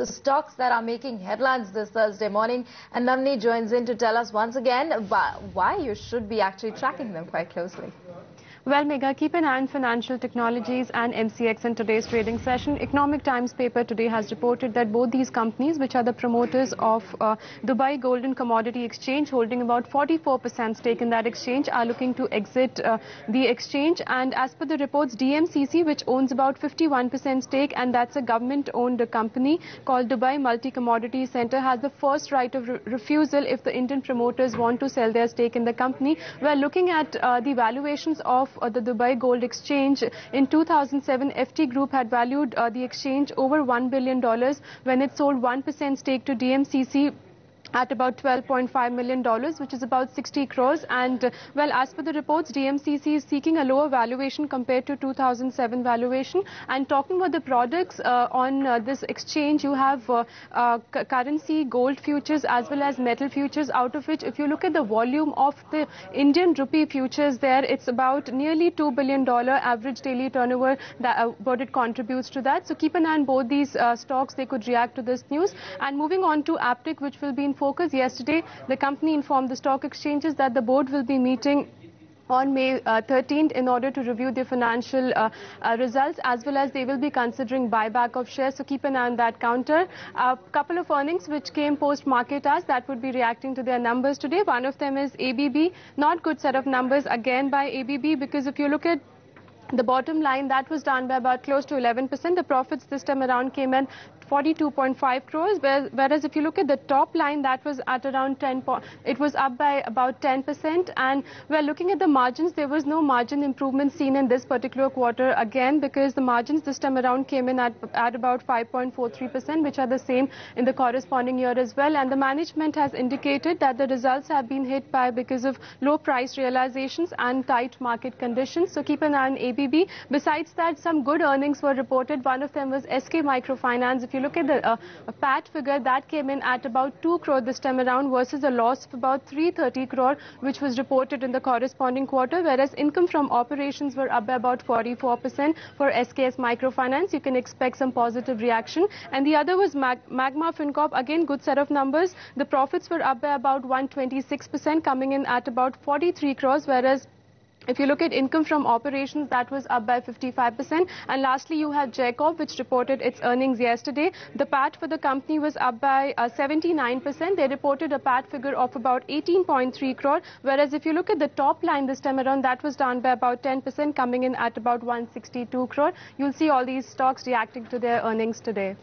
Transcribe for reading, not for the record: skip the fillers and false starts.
The stocks that are making headlines this Thursday morning, and Navni joins in to tell us once again why you should be actually tracking them quite closely. Well, Megha, keep an eye on financial technologies and MCX in today's trading session. Economic Times paper today has reported that both these companies, which are the promoters of Dubai Gold and Commodity Exchange, holding about 44% stake in that exchange, are looking to exit the exchange. And as per the reports, DMCC, which owns about 51% stake, and that's a government-owned company called Dubai Multi-Commodity Center, has the first right of refusal if the Indian promoters want to sell their stake in the company. We're looking at the valuations of the Dubai Gold Exchange. In 2007, FT Group had valued the exchange over $1 billion when it sold 1% stake to DMCC at about $12.5 million, which is about 60 crores. And well, as per the reports, DMCC is seeking a lower valuation compared to 2007 valuation. And talking about the products on this exchange, you have currency, gold futures, as well as metal futures, out of which, if you look at the volume of the Indian rupee futures there, it's about nearly $2 billion average daily turnover, what it contributes to that. So keep an eye on both these stocks. They could react to this news. And moving on to Aptic, which will be in focus. Yesterday, the company informed the stock exchanges that the board will be meeting on May 13th in order to review the financial results, as well as they will be considering buyback of shares. So keep an eye on that counter. A couple of earnings which came post-market as that would be reacting to their numbers today. One of them is ABB. Not good set of numbers again by ABB, because if you look at the bottom line, that was down by about close to 11%. The profits this time around came in 42.5 crores, whereas if you look at the top line, that was at around it was up by about 10%. And we're looking at the margins. There was no margin improvement seen in this particular quarter again, because the margins this time around came in at about 5.43%, which are the same in the corresponding year as well. And the management has indicated that the results have been hit by because of low price realizations and tight market conditions. So keep an eye on ABB. Besides that, some good earnings were reported. One of them was SK Microfinance. If you look at the PAT figure, that came in at about 2 crore this time around versus a loss of about 330 crore, which was reported in the corresponding quarter, whereas income from operations were up by about 44% for SKS Microfinance. You can expect some positive reaction. And the other was Magma Fincorp. Again, good set of numbers. The profits were up by about 126%, coming in at about 43 crores, whereas if you look at income from operations, that was up by 55%. And lastly, you have Jacob, which reported its earnings yesterday. The PAT for the company was up by 79%. They reported a PAT figure of about 18.3 crore. Whereas if you look at the top line this time around, that was down by about 10%, coming in at about 162 crore. You'll see all these stocks reacting to their earnings today.